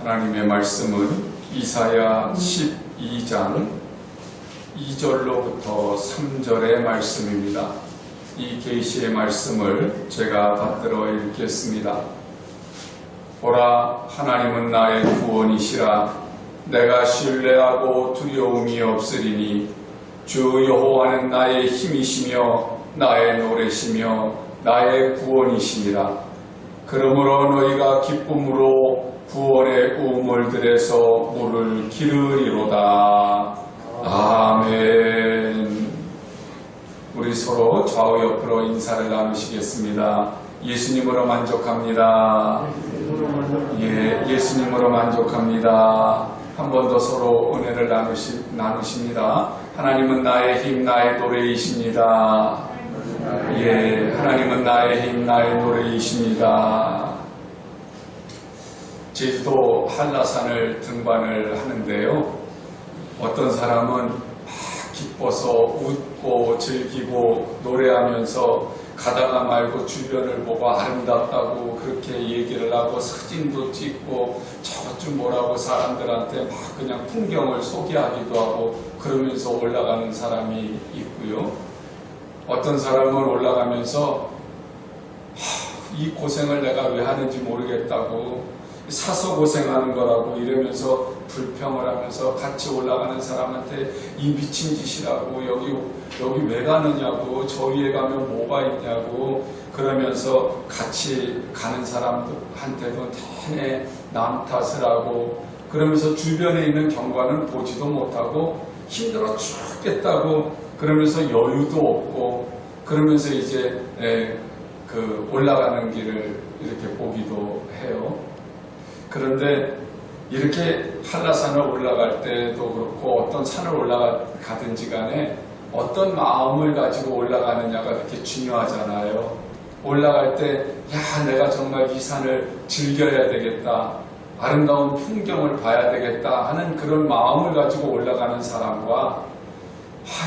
하나님의 말씀은 이사야 12장 2절로부터 3절의 말씀입니다. 이 계시의 말씀을 제가 받들어 읽겠습니다. 보라, 하나님은 나의 구원이시라. 내가 신뢰하고 두려움이 없으리니 주 여호와는 나의 힘이시며 나의 노래시며 나의 구원이시니라. 그러므로 너희가 기쁨으로 구원의 우물들에서 물을 기르리로다. 아멘. 우리 서로 좌우 옆으로 인사를 나누시겠습니다. 예수님으로 만족합니다. 예수님으로 만족합니다. 한 번 더 서로 은혜를 나누십니다. 하나님은 나의 힘, 나의 노래이십니다. 하나님은 나의 힘, 나의 노래이십니다. 제주도 한라산을 등반을 하는데요. 어떤 사람은 막 기뻐서 웃고 즐기고 노래하면서 가다가 말고 주변을 보고 아름답다고 그렇게 얘기를 하고 사진도 찍고 저것 좀 뭐라고 사람들한테 막 그냥 풍경을 소개하기도 하고 그러면서 올라가는 사람이 있고요. 어떤 사람은 올라가면서 이 고생을 내가 왜 하는지 모르겠다고 사서 고생하는 거라고 이러면서 불평을 하면서 같이 올라가는 사람한테 이 미친 짓이라고 여기 왜 가느냐고 저 위에 가면 뭐가 있냐고 그러면서 같이 가는 사람한테도 내내 남 탓을 하고 그러면서 주변에 있는 경관은 보지도 못하고 힘들어 죽겠다고 그러면서 여유도 없고 그러면서 이제 그 올라가는 길을 이렇게 보기도 해요. 그런데 이렇게 한라산을 올라갈 때도 그렇고 어떤 산을 올라가든지 간에 어떤 마음을 가지고 올라가느냐가 그렇게 중요하잖아요. 올라갈 때 내가 정말 이 산을 즐겨야 되겠다. 아름다운 풍경을 봐야 되겠다 하는 그런 마음을 가지고 올라가는 사람과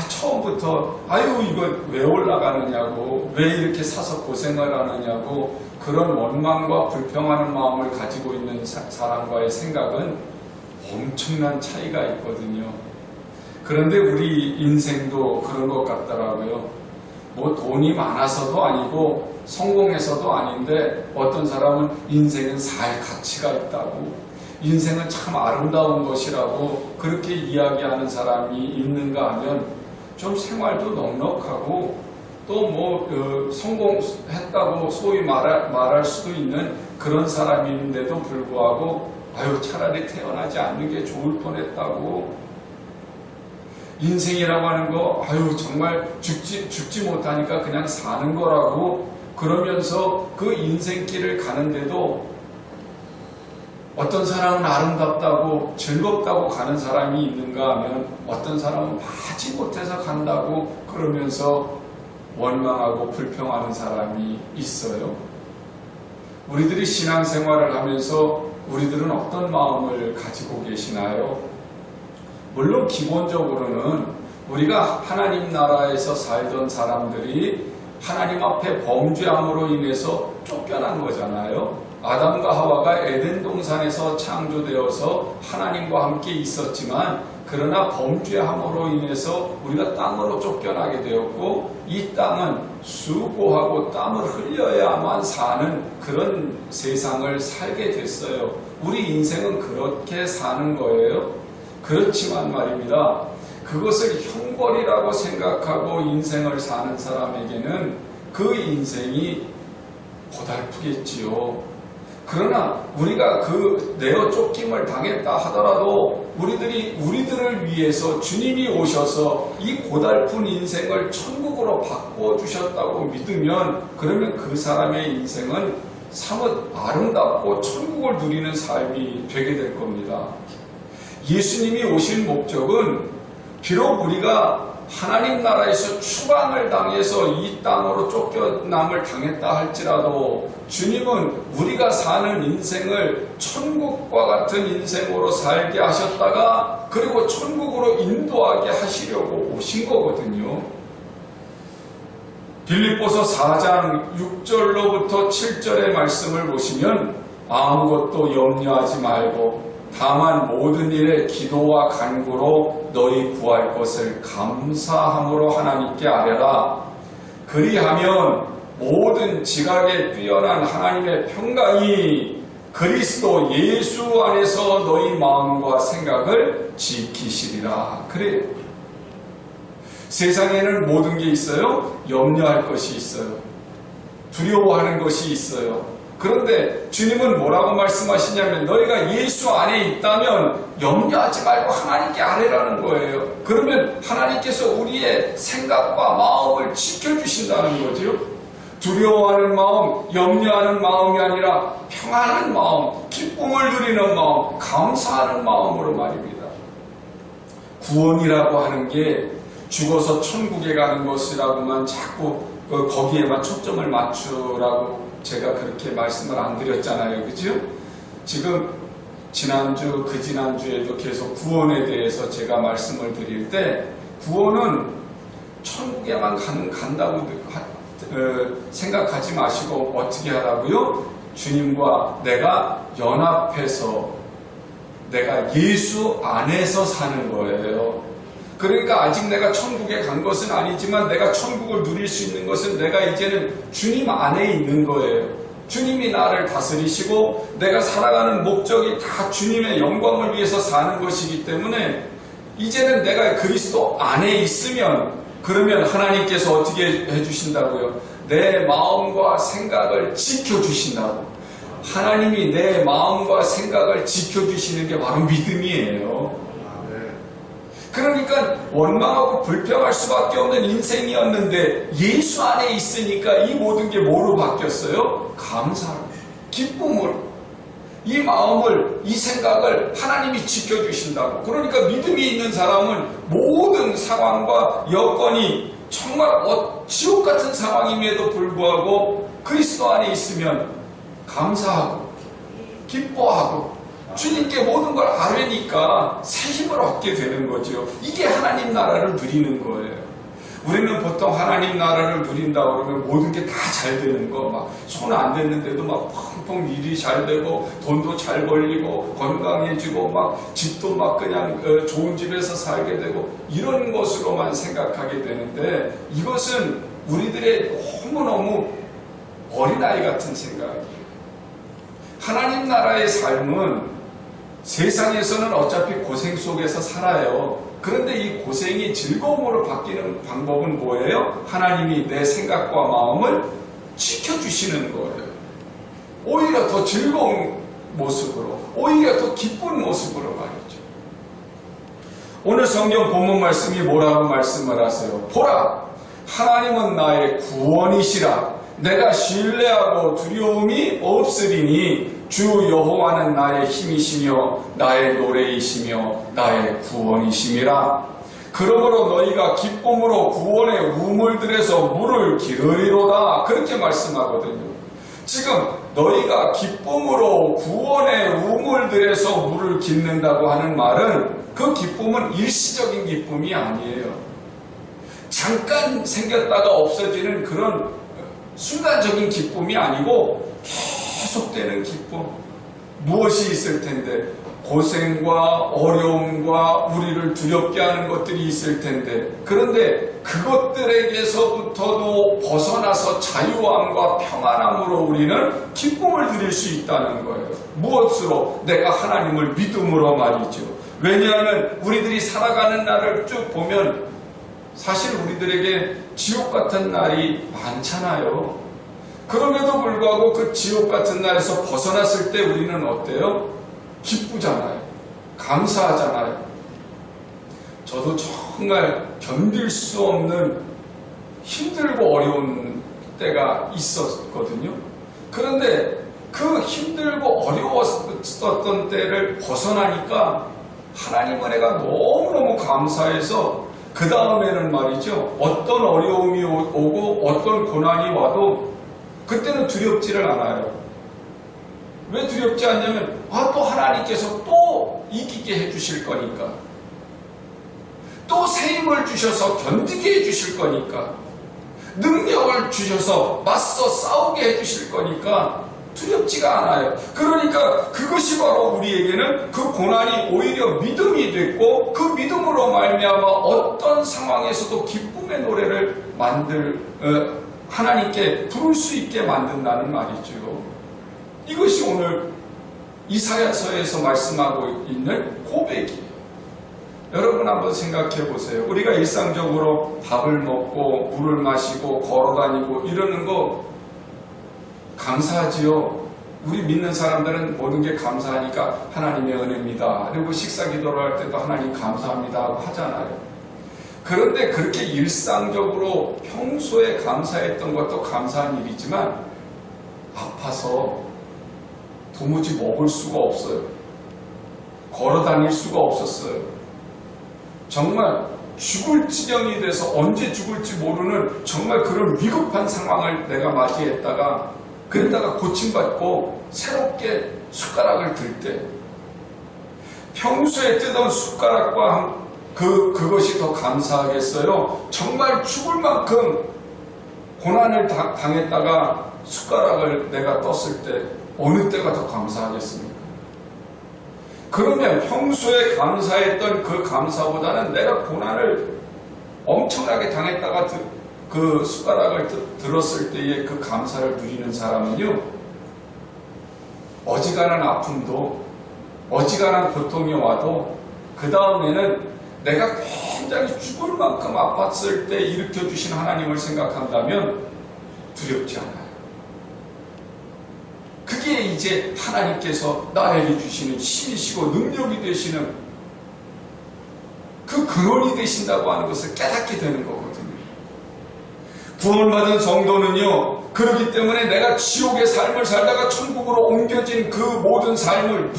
처음부터 이거 왜 올라가느냐고 왜 이렇게 사서 고생을 하느냐고 그런 원망과 불평하는 마음을 가지고 있는 사람과의 생각은 엄청난 차이가 있거든요. 그런데 우리 인생도 그런 것 같더라고요. 뭐 돈이 많아서도 아니고 성공해서도 아닌데 어떤 사람은 인생은 살 가치가 있다고 인생은 참 아름다운 것이라고 그렇게 이야기하는 사람이 있는가 하면 좀 생활도 넉넉하고 또 성공했다고 소위 말할 수도 있는 그런 사람인데도 불구하고 차라리 태어나지 않는 게 좋을 뻔했다고 인생이라고 하는 거 정말 죽지 못하니까 그냥 사는 거라고 그러면서 그 인생길을 가는데도 어떤 사람은 아름답다고 즐겁다고 가는 사람이 있는가 하면 어떤 사람은 마지못해서 간다고 그러면서 원망하고 불평하는 사람이 있어요. 우리들이 신앙생활을 하면서 우리들은 어떤 마음을 가지고 계시나요? 물론 기본적으로는 우리가 하나님 나라에서 살던 사람들이 하나님 앞에 범죄함으로 인해서 쫓겨난 거잖아요. 아담과 하와가 에덴 동산에서 창조되어서 하나님과 함께 있었지만 그러나 범죄함으로 인해서 우리가 땅으로 쫓겨나게 되었고 이 땅은 수고하고 땀을 흘려야만 사는 그런 세상을 살게 됐어요. 우리 인생은 그렇게 사는 거예요. 그렇지만 말입니다. 그것을 형벌이라고 생각하고 인생을 사는 사람에게는 그 인생이 고달프겠지요. 그러나 우리가 그 내어 쫓김을 당했다 하더라도 우리들을 위해서 주님이 오셔서 이 고달픈 인생을 천국으로 바꿔주셨다고 믿으면 그러면 그 사람의 인생은 사뭇 아름답고 천국을 누리는 삶이 되게 될 겁니다. 예수님이 오신 목적은 비록 우리가 하나님 나라에서 추방을 당해서 이 땅으로 쫓겨남을 당했다 할지라도 주님은 우리가 사는 인생을 천국과 같은 인생으로 살게 하셨다가 그리고 천국으로 인도하게 하시려고 오신 거거든요. 빌립보서 4장 6절로부터 7절의 말씀을 보시면 아무것도 염려하지 말고 다만 모든 일에 기도와 간구로 너희 구할 것을 감사함으로 하나님께 아뢰라. 그리하면 모든 지각에 뛰어난 하나님의 평강이 그리스도 예수 안에서 너희 마음과 생각을 지키시리라. 그래요. 세상에는 모든 게 있어요. 염려할 것이 있어요. 두려워하는 것이 있어요. 그런데 주님은 뭐라고 말씀하시냐면 너희가 예수 안에 있다면 염려하지 말고 하나님께 아뢰라는 거예요. 그러면 하나님께서 우리의 생각과 마음을 지켜주신다는 거죠. 두려워하는 마음, 염려하는 마음이 아니라 평안한 마음, 기쁨을 누리는 마음, 감사하는 마음으로 말입니다. 구원이라고 하는 게 죽어서 천국에 가는 것이라고만 자꾸 거기에만 초점을 맞추라고 제가 그렇게 말씀을 안 드렸잖아요. 그죠? 지금 지난주, 그 지난주에도 계속 구원에 대해서 제가 말씀을 드릴 때 구원은 천국에만 간다고 생각하지 마시고 어떻게 하라고요? 주님과 내가 연합해서 내가 예수 안에서 사는 거예요. 그러니까 아직 내가 천국에 간 것은 아니지만 내가 천국을 누릴 수 있는 것은 내가 이제는 주님 안에 있는 거예요. 주님이 나를 다스리시고 내가 살아가는 목적이 다 주님의 영광을 위해서 사는 것이기 때문에 이제는 내가 그리스도 안에 있으면 그러면 하나님께서 어떻게 해주신다고요? 내 마음과 생각을 지켜주신다고. 하나님이 내 마음과 생각을 지켜주시는 게 바로 믿음이에요. 그러니까 원망하고 불평할 수밖에 없는 인생이었는데 예수 안에 있으니까 이 모든 게 뭐로 바뀌었어요? 감사로, 기쁨으로. 이 마음을, 이 생각을 하나님이 지켜주신다고. 그러니까 믿음이 있는 사람은 모든 상황과 여건이 정말 지옥 같은 상황임에도 불구하고 그리스도 안에 있으면 감사하고 기뻐하고 주님께 모든 걸 아뢰니까 새 힘을 얻게 되는 거죠. 이게 하나님 나라를 누리는 거예요. 우리는 보통 하나님 나라를 누린다 그러면 모든 게 다 잘 되는 거, 막 손 안 댔는데도 막 펑펑 일이 잘 되고 돈도 잘 벌리고 건강해지고 막 집도 막 그냥 좋은 집에서 살게 되고 이런 것으로만 생각하게 되는데 이것은 우리들의 너무너무 어린아이 같은 생각이에요. 하나님 나라의 삶은 세상에서는 어차피 고생 속에서 살아요. 그런데 이 고생이 즐거움으로 바뀌는 방법은 뭐예요? 하나님이 내 생각과 마음을 지켜주시는 거예요. 오히려 더 즐거운 모습으로, 오히려 더 기쁜 모습으로 말이죠. 오늘 성경 본문 말씀이 뭐라고 말씀을 하세요? 보라! 하나님은 나의 구원이시라. 내가 신뢰하고 두려움이 없으리니 주 여호와는 나의 힘이시며 나의 노래이시며 나의 구원이심이라. 그러므로 너희가 기쁨으로 구원의 우물들에서 물을 기르리로다. 그렇게 말씀하거든요. 지금 너희가 기쁨으로 구원의 우물들에서 물을 깃는다고 하는 말은 그 기쁨은 일시적인 기쁨이 아니에요. 잠깐 생겼다가 없어지는 그런 순간적인 기쁨이 아니고 계속되는 기쁨. 무엇이 있을 텐데 고생과 어려움과 우리를 두렵게 하는 것들이 있을 텐데 그런데 그것들에게서부터도 벗어나서 자유함과 평안함으로 우리는 기쁨을 누릴 수 있다는 거예요. 무엇으로? 내가 하나님을 믿음으로 말이죠. 왜냐하면 우리들이 살아가는 날을 쭉 보면 사실 우리들에게 지옥 같은 날이 많잖아요. 그럼에도 불구하고 그 지옥 같은 날에서 벗어났을 때 우리는 어때요? 기쁘잖아요. 감사하잖아요. 저도 정말 견딜 수 없는 힘들고 어려운 때가 있었거든요. 그런데 그 힘들고 어려웠던 때를 벗어나니까 하나님 은혜가 너무너무 감사해서 그 다음에는 말이죠. 어떤 어려움이 오고 어떤 고난이 와도 그때는 두렵지를 않아요. 왜 두렵지 않냐면 또 하나님께서 또 이기게 해주실 거니까. 또 새 힘을 주셔서 견디게 해주실 거니까. 능력을 주셔서 맞서 싸우게 해주실 거니까 두렵지가 않아요. 그러니까 그것이 바로 우리에게는 그 고난이 오히려 믿음이 됐고 그 믿음으로 말미암아 어떤 상황에서도 기쁨의 노래를 하나님께 부를 수 있게 만든다는 말이죠. 이것이 오늘 이사야서에서 말씀하고 있는 고백이에요. 여러분 한번 생각해 보세요. 우리가 일상적으로 밥을 먹고 물을 마시고 걸어다니고 이러는 거 감사하지요. 우리 믿는 사람들은 모든 게 감사하니까 하나님의 은혜입니다. 그리고 식사 기도를 할 때도 하나님 감사합니다 하고 하잖아요. 그런데 그렇게 일상적으로 평소에 감사했던 것도 감사한 일이지만 아파서 도무지 먹을 수가 없어요. 걸어 다닐 수가 없었어요. 정말 죽을 지경이 돼서 언제 죽을지 모르는 정말 그런 위급한 상황을 내가 맞이했다가 그랬다가 고침받고 새롭게 숟가락을 들 때 평소에 뜨던 숟가락과 그것이 더 감사하겠어요? 정말 죽을 만큼 고난을 당했다가 숟가락을 내가 떴을 때 어느 때가 더 감사하겠습니까? 그러면 평소에 감사했던 그 감사보다는 내가 고난을 엄청나게 당했다가 그 숟가락을 들었을 때의 그 감사를 누리는 사람은요, 어지간한 아픔도 어지간한 고통이 와도 그 다음에는 내가 굉장히 죽을 만큼 아팠을 때 일으켜주신 하나님을 생각한다면 두렵지 않아요. 그게 이제 하나님께서 나에게 주시는 힘이시고 능력이 되시는 그 근원이 되신다고 하는 것을 깨닫게 되는 거거든요. 구원받은 성도는요, 그렇기 때문에 내가 지옥의 삶을 살다가 천국으로 옮겨진 그 모든 삶을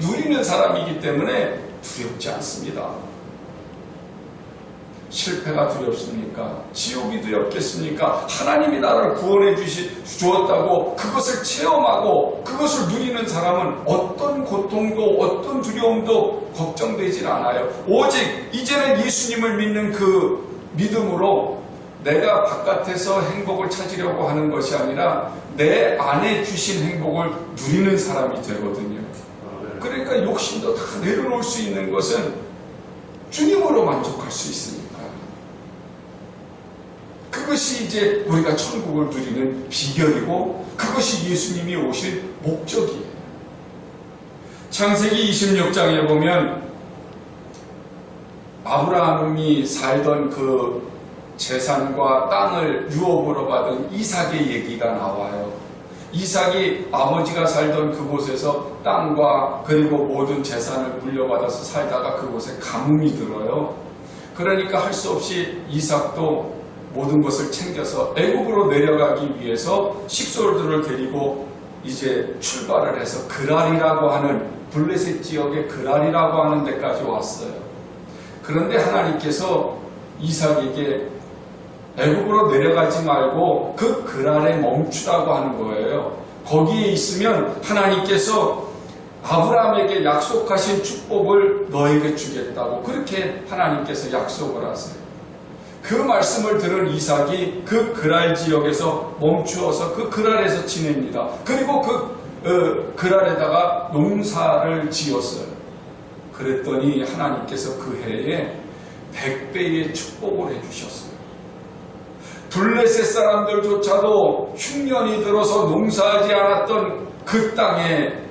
누리는 사람이기 때문에 두렵지 않습니다. 실패가 두렵습니까? 지옥이 두렵겠습니까? 하나님이 나를 구원해 주었다고 그것을 체험하고 그것을 누리는 사람은 어떤 고통도 어떤 두려움도 걱정되질 않아요. 오직 이제는 예수님을 믿는 그 믿음으로 내가 바깥에서 행복을 찾으려고 하는 것이 아니라 내 안에 주신 행복을 누리는 사람이 되거든요. 그러니까 욕심도 다 내려놓을 수 있는 것은 주님으로 만족할 수 있습니다. 그것이 이제 우리가 천국을 누리는 비결이고 그것이 예수님이 오신 목적이에요. 창세기 26장에 보면 아브라함이 살던 그 재산과 땅을 유업으로 받은 이삭의 얘기가 나와요. 이삭이 아버지가 살던 그곳에서 땅과 그리고 모든 재산을 물려받아서 살다가 그곳에 가뭄이 들어요. 그러니까 할 수 없이 이삭도 모든 것을 챙겨서 애굽으로 내려가기 위해서 식솔들을 데리고 이제 출발을 해서 그랄이라고 하는 블레셋 지역의 그랄이라고 하는 데까지 왔어요. 그런데 하나님께서 이삭에게 애굽으로 내려가지 말고 그 그랄에 멈추라고 하는 거예요. 거기에 있으면 하나님께서 아브라함에게 약속하신 축복을 너에게 주겠다고 그렇게 하나님께서 약속을 하세요. 그 말씀을 들은 이삭이 그 그랄 지역에서 멈추어서 그 그랄에서 지냅니다. 그리고 그 그랄에다가 농사를 지었어요. 그랬더니 하나님께서 그 해에 100배의 축복을 해주셨어요. 블레셋 사람들조차도 흉년이 들어서 농사하지 않았던 그 땅에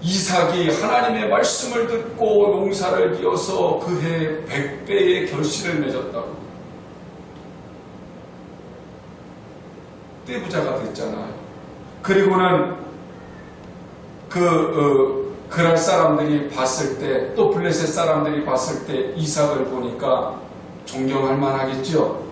이삭이 하나님의 말씀을 듣고 농사를 지어서 그해 100배의 결실을 맺었다고. 떼부자가 됐잖아요. 그리고는 그랄 사람들이 봤을 때, 또 블레셋 사람들이 봤을 때 이삭을 보니까 존경할 만하겠죠?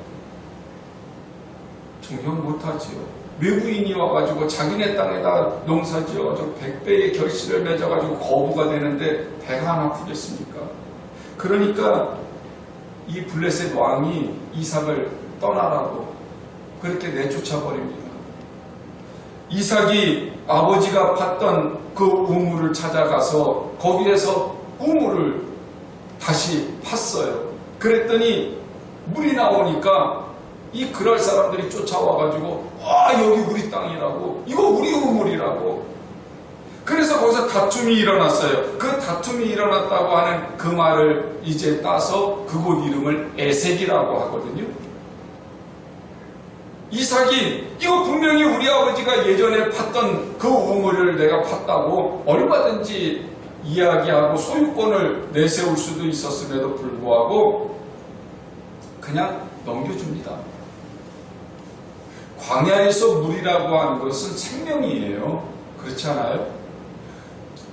존경 못하지요. 외부인이 와가지고 자기네 땅에다 농사 지어가지고 100배의 결실을 맺어가지고 거부가 되는데 배가 안 아프겠습니까? 그러니까 이 블레셋 왕이 이삭을 떠나라고 그렇게 내쫓아 버립니다. 이삭이 아버지가 팠던 그 우물을 찾아가서 거기에서 우물을 다시 팠어요. 그랬더니 물이 나오니까 이 그랄 사람들이 쫓아와가지고 여기 우리 땅이라고, 이거 우리 우물이라고. 그래서 거기서 다툼이 일어났어요. 그 다툼이 일어났다고 하는 그 말을 이제 따서 그곳 이름을 에색이라고 하거든요. 이삭이 이거 분명히 우리 아버지가 예전에 팠던 그 우물을 내가 팠다고 얼마든지 이야기하고 소유권을 내세울 수도 있었음에도 불구하고 그냥 넘겨줍니다. 광야에서 물이라고 하는 것은 생명이에요. 그렇지 않아요?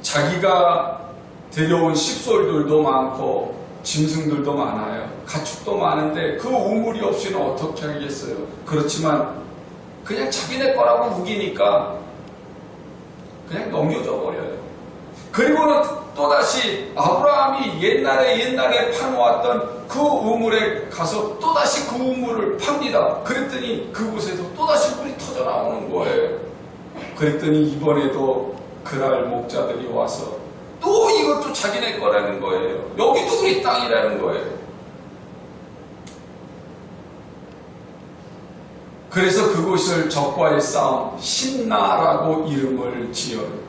자기가 데려온 식솔들도 많고 짐승들도 많아요. 가축도 많은데 그 우물이 없이는 어떻게 하겠어요? 그렇지만 그냥 자기네 거라고 우기니까 그냥 넘겨줘 버려요. 그리고는 또다시 아브라함이 옛날에 파놓았던 그 우물에 가서 또다시 그 우물을 팝니다. 그랬더니 그곳에서 또다시 물이 터져 나오는 거예요. 그랬더니 이번에도 그랄 목자들이 와서 또 이것도 자기네 거라는 거예요. 여기도 우리 땅이라는 거예요. 그래서 그곳을 적과의 싸움 신나라고 이름을 지어요.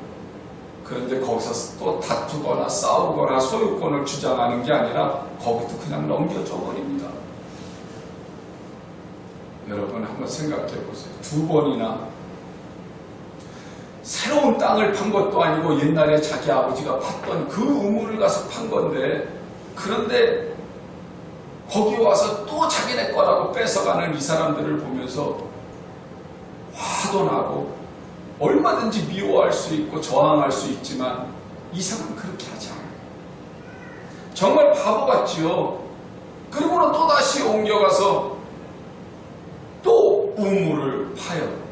그런데 거기서 또 다투거나 싸우거나 소유권을 주장하는 게 아니라 거기도 그냥 넘겨줘 버립니다. 여러분 한번 생각해 보세요. 2번이나 새로운 땅을 판 것도 아니고 옛날에 자기 아버지가 팠던 그 우물을 가서 판 건데, 그런데 거기 와서 또 자기네 거라고 뺏어가는 이 사람들을 보면서 화도 나고 얼마든지 미워할 수 있고 저항할 수 있지만 이삭은 그렇게 하지 않아요. 정말 바보 같지요. 그리고는 또다시 옮겨가서 또 우물을 파요.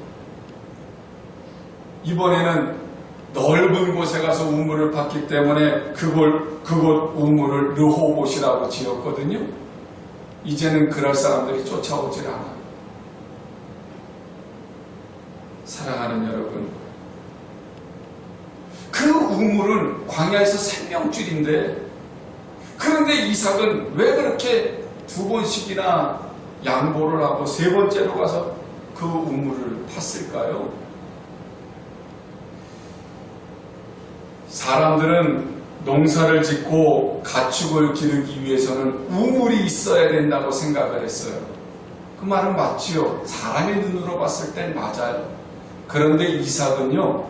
이번에는 넓은 곳에 가서 우물을 팠기 때문에 그곳 우물을 르호봇이라고 지었거든요. 이제는 그럴 사람들이 쫓아오질 않아요. 사랑하는 여러분, 그 우물은 광야에서 생명줄인데, 그런데 이삭은 왜 그렇게 2번씩이나 양보를 하고 3번째로 가서 그 우물을 팠을까요? 사람들은 농사를 짓고 가축을 기르기 위해서는 우물이 있어야 된다고 생각을 했어요. 그 말은 맞지요. 사람의 눈으로 봤을 땐 맞아요. 그런데 이삭은요,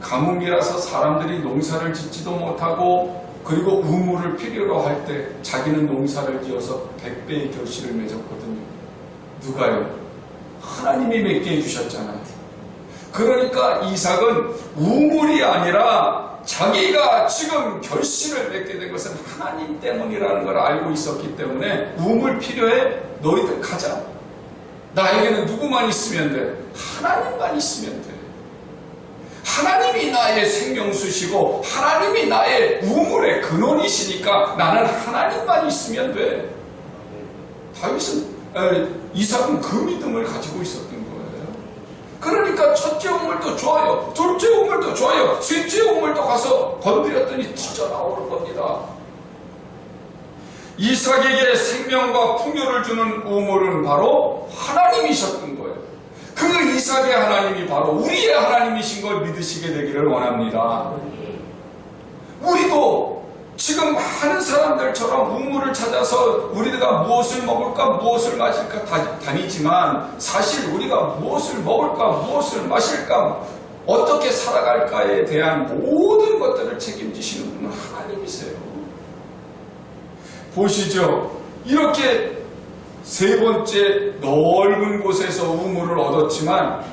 가뭄이라서 사람들이 농사를 짓지도 못하고, 그리고 우물을 필요로 할 때 자기는 농사를 지어서 100배의 결실을 맺었거든요. 누가요? 하나님이 맺게 해주셨잖아요. 그러니까 이삭은 우물이 아니라 자기가 지금 결실을 맺게 된 것은 하나님 때문이라는 걸 알고 있었기 때문에, 우물 필요해? 너희들 가자. 나에게는 누구만 있으면 돼? 하나님만 있으면 돼. 하나님이 나의 생명수시고 하나님이 나의 우물의 근원이시니까 나는 하나님만 있으면 돼. 이삭은 그 믿음을 가지고 있었던 거예요. 그러니까 첫째 우물도 좋아요, 둘째 우물도 좋아요, 셋째 우물도 가서 건드렸더니 터져 나오는 겁니다. 이삭에게 생명과 풍요를 주는 우물은 바로 하나님이셨던 거예요. 그 이삭의 하나님이 바로 우리의 하나님이신 걸 믿으시게 되기를 원합니다. 우리도 지금 많은 사람들처럼 우물을 찾아서 우리가 무엇을 먹을까 무엇을 마실까 다니지만, 사실 우리가 무엇을 먹을까 무엇을 마실까 어떻게 살아갈까에 대한 모든 것들을 책임지시는 분은 하나님이세요. 보시죠. 이렇게 3번째 넓은 곳에서 우물을 얻었지만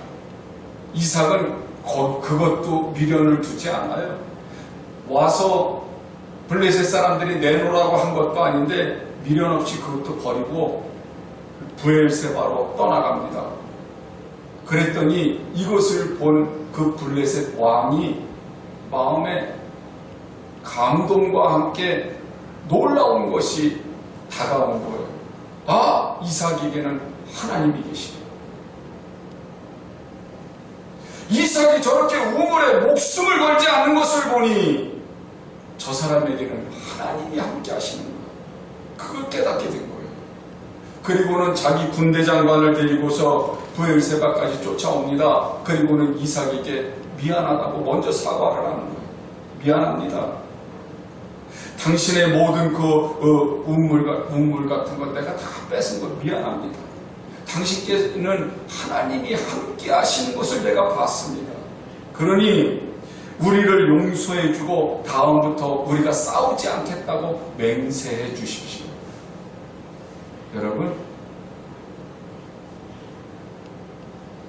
이삭은 그것도 미련을 두지 않아요. 와서 블레셋 사람들이 내놓으라고 한 것도 아닌데 미련 없이 그것도 버리고 브엘세바로 떠나갑니다. 그랬더니 이것을 본 그 블레셋 왕이 마음에 감동과 함께 놀라운 것이 다가온 거예요. 아, 이삭에게는 하나님이 계시네. 이삭이 저렇게 우물에 목숨을 걸지 않는 것을 보니 저 사람에게는 하나님이 함께 하시는구나. 그걸 깨닫게 된 거예요. 그리고는 자기 군대 장관을 데리고서 브엘세바까지 쫓아옵니다. 그리고는 이삭에게 미안하다고 먼저 사과를 하는 거예요. 미안합니다. 당신의 모든 우물 같은 것 내가 다 뺏은 거 미안합니다. 당신께는 하나님이 함께 하시는 것을 내가 봤습니다. 그러니 우리를 용서해 주고 다음부터 우리가 싸우지 않겠다고 맹세해 주십시오. 여러분,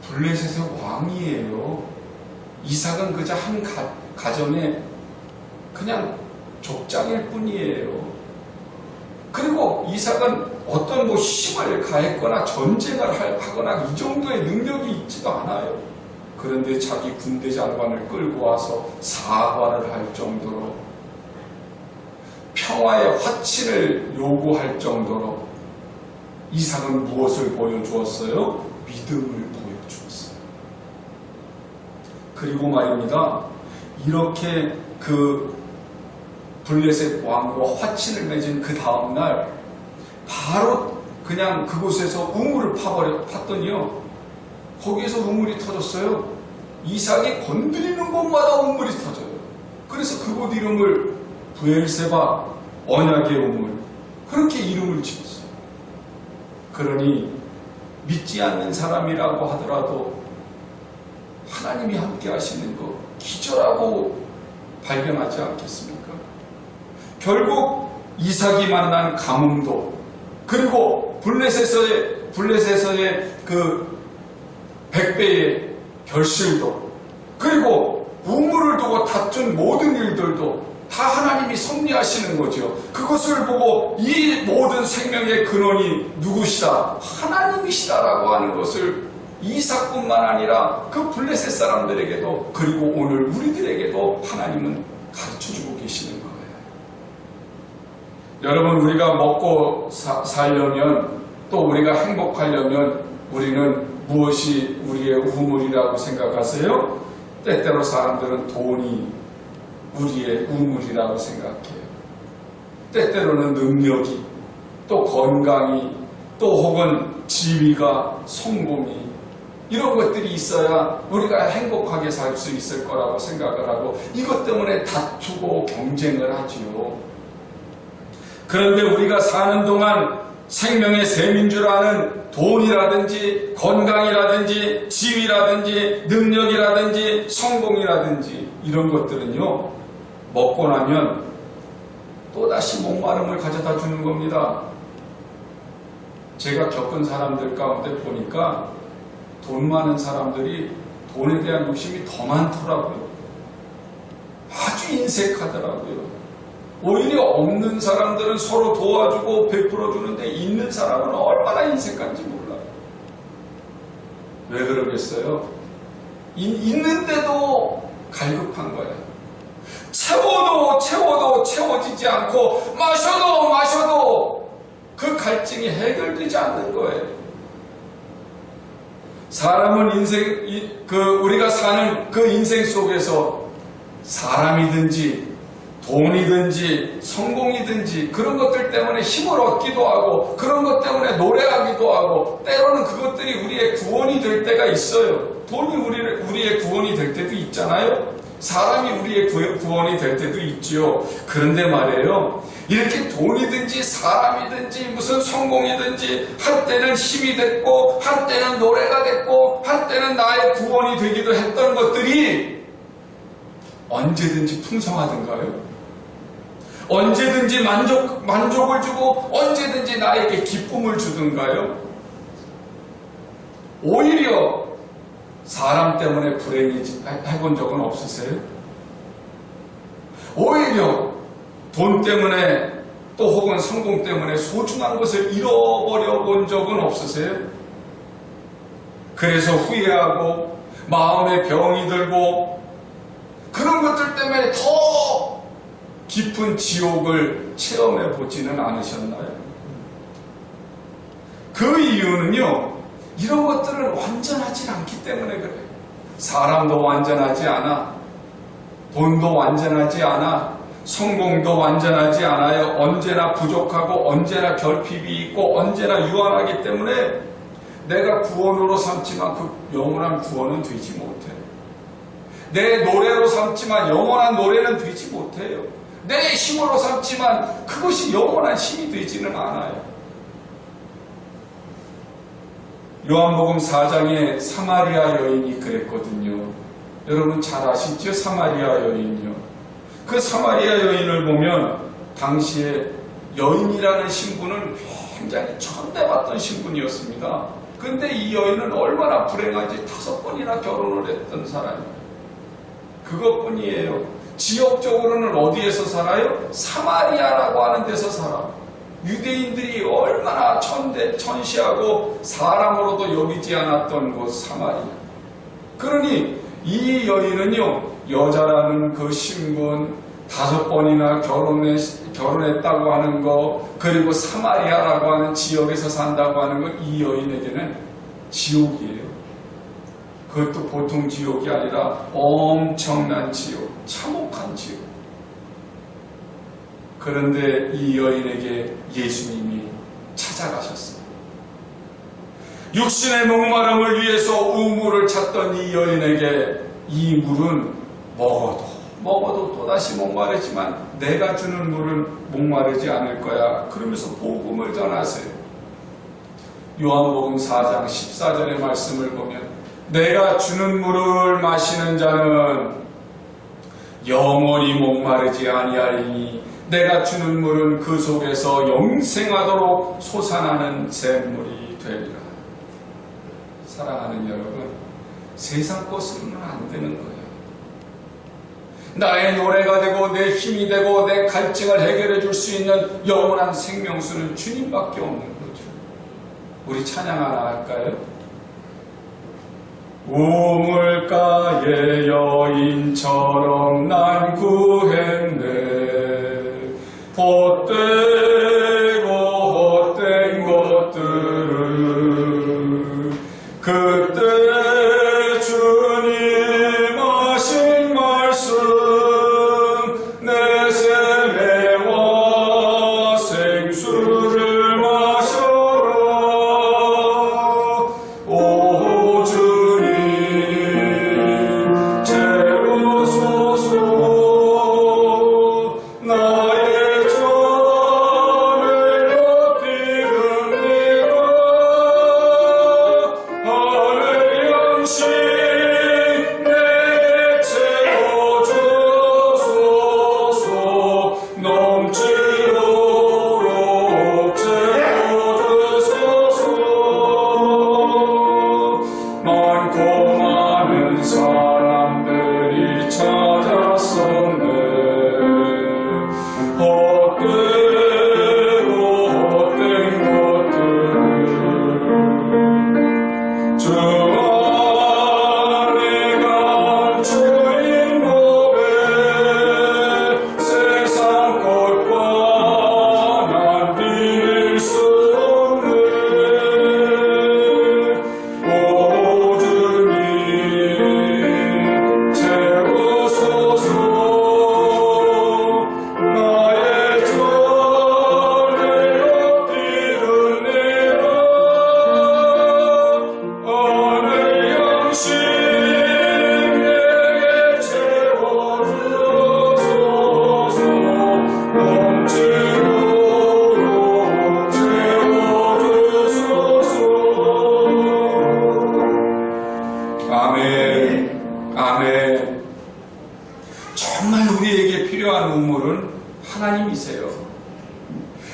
블레셋의 왕이에요. 이삭은 그저 한 가정의 그냥 족장일 뿐이에요. 그리고 이삭은 어떤 힘을 가했거나 전쟁을 하거나 이 정도의 능력이 있지도 않아요. 그런데 자기 군대 장관을 끌고 와서 사과를 할 정도로, 평화의 화친을 요구할 정도로 이삭은 무엇을 보여주었어요? 믿음을 보여주었어요. 그리고 말입니다. 이렇게 블레셋 왕과 화친을 맺은 그 다음날 바로 그냥 그곳에서 우물을 팠더니요, 거기에서 우물이 터졌어요. 이삭이 건드리는 곳마다 우물이 터져요. 그래서 그곳 이름을 브엘세바, 언약의 우물, 그렇게 이름을 지었어요. 그러니 믿지 않는 사람이라고 하더라도 하나님이 함께 하시는 거 기절하고 발견하지 않겠습니까? 결국 이삭이 만난 가뭄도, 그리고 블레셋에서의 그 100배의 결실도, 그리고 우물을 두고 다툰 모든 일들도 다 하나님이 섭리하시는 거죠. 그것을 보고 이 모든 생명의 근원이 누구시다? 하나님이시다라고 하는 것을 이삭뿐만 아니라 그 블레셋 사람들에게도, 그리고 오늘 우리들에게도 하나님은 가르쳐주고 계시는 거예요. 여러분, 우리가 먹고 살려면, 또 우리가 행복하려면 우리는 무엇이 우리의 우물이라고 생각하세요? 때때로 사람들은 돈이 우리의 우물이라고 생각해요. 때때로는 능력이, 또 건강이, 또 혹은 지위가, 성공이, 이런 것들이 있어야 우리가 행복하게 살 수 있을 거라고 생각을 하고 이것 때문에 다투고 경쟁을 하지요. 그런데 우리가 사는 동안 생명의 셈인 줄 아는 돈이라든지 건강이라든지 지위라든지 능력이라든지 성공이라든지 이런 것들은요, 먹고 나면 또다시 목마름을 가져다 주는 겁니다. 제가 겪은 사람들 가운데 보니까 돈 많은 사람들이 돈에 대한 욕심이 더 많더라고요. 아주 인색하더라고요. 오히려 없는 사람들은 서로 도와주고 베풀어주는데 있는 사람은 얼마나 인색한지 몰라요. 왜 그러겠어요? 있는데도 갈급한 거예요. 채워도 채워지지 않고 마셔도 그 갈증이 해결되지 않는 거예요. 사람은 우리가 사는 그 인생 속에서 사람이든지 돈이든지 성공이든지 그런 것들 때문에 힘을 얻기도 하고, 그런 것 때문에 노래하기도 하고, 때로는 그것들이 우리의 구원이 될 때가 있어요. 돈이 우리의 구원이 될 때도 있잖아요. 사람이 우리의 구원이 될 때도 있지요. 그런데 말이에요, 이렇게 돈이든지 사람이든지 무슨 성공이든지 한때는 힘이 됐고, 한때는 노래가 됐고, 한때는 나의 구원이 되기도 했던 것들이 언제든지 풍성하던가요? 언제든지 만족을 주고 언제든지 나에게 기쁨을 주던가요? 오히려 사람 때문에 불행히 해본 적은 없으세요? 오히려 돈 때문에 또 혹은 성공 때문에 소중한 것을 잃어버려 본 적은 없으세요? 그래서 후회하고 마음에 병이 들고 그런 것들 때문에 더 깊은 지옥을 체험해 보지는 않으셨나요? 그 이유는요, 이런 것들은 완전하지 않기 때문에 그래요. 사람도 완전하지 않아, 돈도 완전하지 않아, 성공도 완전하지 않아요. 언제나 부족하고 언제나 결핍이 있고 언제나 유한하기 때문에 내가 구원으로 삼지만 그 영원한 구원은 되지 못해요. 내 노래로 삼지만 영원한 노래는 되지 못해요. 내 힘으로 삼지만 그것이 영원한 힘이 되지는 않아요. 요한복음 4장에 사마리아 여인이 그랬거든요. 여러분 잘 아시죠? 사마리아 여인이요. 그 사마리아 여인을 보면 당시에 여인이라는 신분은 굉장히 천대받던 신분이었습니다. 근데 이 여인은 얼마나 불행한지 5번이나 결혼을 했던 사람이에요. 그것뿐이에요. 지역적으로는 어디에서 살아요? 사마리아라고 하는 데서 살아. 유대인들이 얼마나 천시하고 사람으로도 여기지 않았던 곳 사마리아. 그러니 이 여인은요, 여자라는 그 신분, 5번이나 결혼했다고 하는 거, 그리고 사마리아라고 하는 지역에서 산다고 하는 거, 이 여인에게는 지옥이에요. 그것도 보통 지옥이 아니라 엄청난 지옥, 참혹한 지옥. 그런데 이 여인에게 예수님이 찾아가셨어요. 육신의 목마름을 위해서 우물을 찾던 이 여인에게 이 물은 먹어도 또다시 목마르지만 내가 주는 물은 목마르지 않을 거야. 그러면서 복음을 전하세요. 요한복음 4장 14절의 말씀을 보면 내가 주는 물을 마시는 자는 영원히 목마르지 아니하리니 내가 주는 물은 그 속에서 영생하도록 솟아나는 샘물이 되리라. 사랑하는 여러분, 세상 것으로는 안 되는 거예요. 나의 노래가 되고 내 힘이 되고 내 갈증을 해결해 줄 수 있는 영원한 생명수는 주님밖에 없는 거죠. 우리 찬양 하나 할까요? 우물가의 여인처럼 난 구했네. 헛되고 헛된 것들을 그때 주님 하신 말씀 내 세매와 생수를 마셔라. 오 주님 채우소서. 나의 전을 높이느니라. 하늘 양식 내게 채워주소서. 넘치도록 채워주소서. 많고 많은 사람들이 찾았었네. 헛되고 헛된 것들을 주 안에 감추인 법에 세상 것과 난 비밀 수 없네. 오 주님 채우소서. 나의 전을 높이느니라. 하늘 양식 내게 채워주소서. 넘치도록 채워주소서. 아멘, 아멘. 정말 우리에게 필요한 우물은 하나님이세요.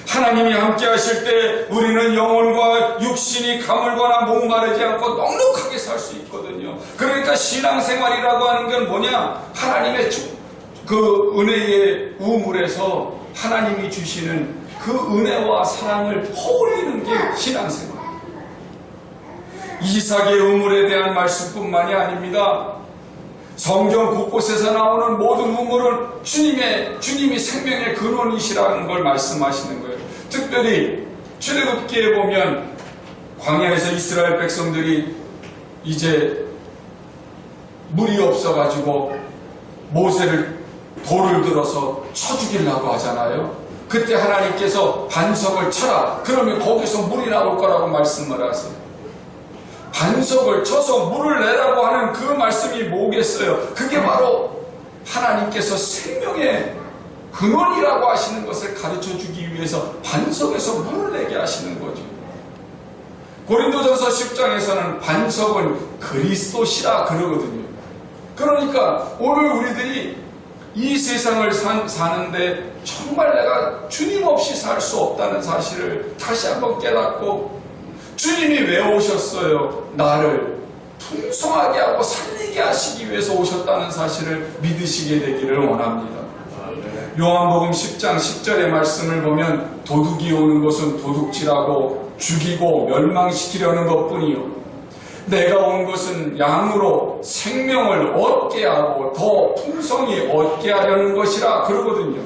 하나님이 함께 하실 때 우리는 영혼과 육신이 가물거나 목마르지 않고 넉넉하게 살 수 있거든요. 그러니까 신앙생활이라고 하는 건 뭐냐? 하나님의 그 은혜의 우물에서 하나님이 주시는 그 은혜와 사랑을 퍼올리는 게 신앙생활. 이삭의 우물에 대한 말씀뿐만이 아닙니다. 성경 곳곳에서 나오는 모든 우물은 주님이 생명의 근원이시라는 걸 말씀하시는 거예요. 특별히 출애굽기에 보면 광야에서 이스라엘 백성들이 이제 물이 없어가지고 모세를 돌을 들어서 쳐 죽이려고 하잖아요. 그때 하나님께서 반석을 쳐라. 그러면 거기서 물이 나올 거라고 말씀을 하세요. 반석을 쳐서 물을 내라고 하는 그 말씀이 뭐겠어요? 그게 바로 하나님께서 생명의 근원이라고 하시는 것을 가르쳐 주기 위해서 반석에서 물을 내게 하시는 거죠. 고린도전서 10장에서는 반석은 그리스도시라 그러거든요. 그러니까 오늘 우리들이 이 세상을 사는데 정말 내가 주님 없이 살 수 없다는 사실을 다시 한번 깨닫고, 주님이 왜 오셨어요? 나를 풍성하게 하고 살리게 하시기 위해서 오셨다는 사실을 믿으시게 되기를 원합니다. 요한복음 10장 10절의 말씀을 보면 도둑이 오는 것은 도둑질하고 죽이고 멸망시키려는 것뿐이요, 내가 온 것은 양으로 생명을 얻게 하고 더 풍성히 얻게 하려는 것이라 그러거든요.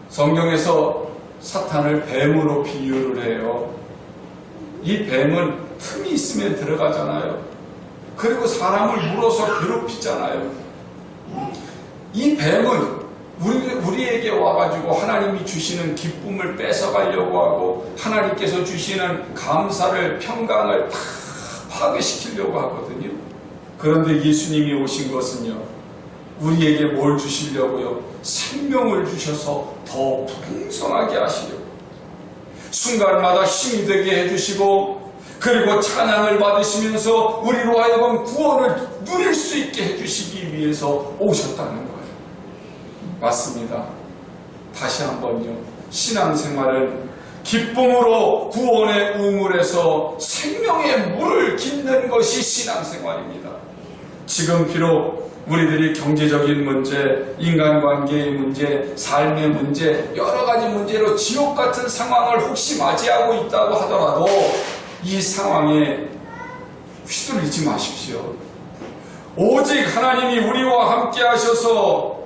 성경에서 사탄을 뱀으로 비유를 해요. 이 뱀은 틈이 있으면 들어가잖아요. 그리고 사람을 물어서 괴롭히잖아요. 이 뱀은 우리에게 와가지고 하나님이 주시는 기쁨을 뺏어가려고 하고 하나님께서 주시는 감사를, 평강을 다 파괴시키려고 하거든요. 그런데 예수님이 오신 것은요, 우리에게 뭘 주시려고요? 생명을 주셔서 더 풍성하게 하시려고, 순간마다 힘이 되게 해주시고, 그리고 찬양을 받으시면서 우리로 하여금 구원을 누릴 수 있게 해주시기 위해서 오셨다는 거예요. 맞습니다. 다시 한번요, 신앙생활은 기쁨으로 구원의 우물에서 생명의 물을 깃는 것이 신앙생활입니다. 지금 비록 우리들이 경제적인 문제, 인간관계의 문제, 삶의 문제, 여러 가지 문제로 지옥 같은 상황을 혹시 맞이하고 있다고 하더라도 이 상황에 휘둘리지 마십시오. 오직 하나님이 우리와 함께 하셔서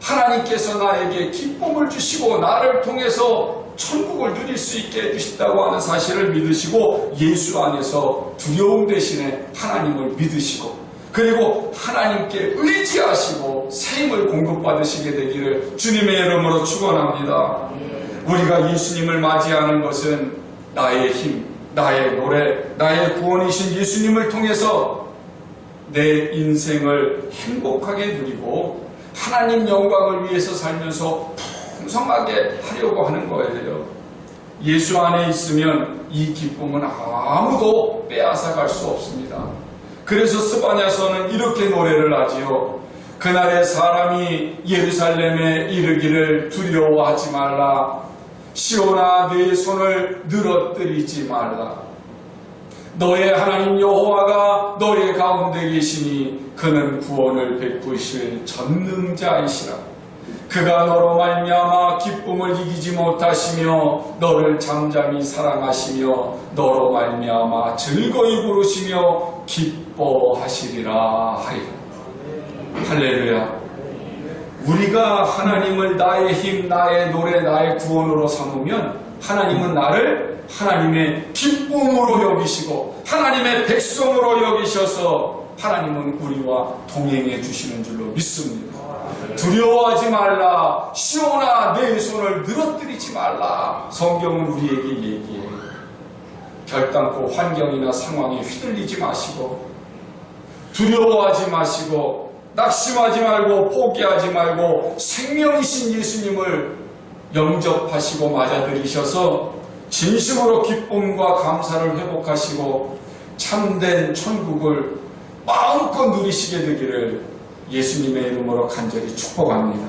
하나님께서 나에게 기쁨을 주시고 나를 통해서 천국을 누릴 수 있게 해주신다고 하는 사실을 믿으시고, 예수 안에서 두려움 대신에 하나님을 믿으시고, 그리고 하나님께 의지하시고 새 힘을 공급받으시게 되기를 주님의 이름으로 축원합니다. 우리가 예수님을 맞이하는 것은 나의 힘, 나의 노래, 나의 구원이신 예수님을 통해서 내 인생을 행복하게 누리고 하나님 영광을 위해서 살면서 풍성하게 하려고 하는 거예요. 예수 안에 있으면 이 기쁨은 아무도 빼앗아갈 수 없습니다. 그래서 스바냐서는 이렇게 노래를 하지요. 그날의 사람이 예루살렘에 이르기를 두려워하지 말라. 시온아 내 손을 늘어뜨리지 말라. 너의 하나님 여호와가 너의 가운데 계시니 그는 구원을 베푸실 전능자이시라. 그가 너로 말미암아 기쁨을 이기지 못하시며 너를 잠잠히 사랑하시며 너로 말미암아 즐거이 부르시며 기뻐하시리라 하리라. 할렐루야. 우리가 하나님을 나의 힘, 나의 노래, 나의 구원으로 삼으면 하나님은 나를 하나님의 기쁨으로 여기시고 하나님의 백성으로 여기셔서 하나님은 우리와 동행해 주시는 줄로 믿습니다. 두려워하지 말라. 시온아 내 손을 늘어뜨리지 말라. 성경은 우리에게 얘기해요. 결단코 환경이나 상황에 휘둘리지 마시고, 두려워하지 마시고, 낙심하지 말고, 포기하지 말고 생명이신 예수님을 영접하시고 맞아들이셔서 진심으로 기쁨과 감사를 회복하시고 참된 천국을 마음껏 누리시게 되기를 예수님의 이름으로 간절히 축복합니다.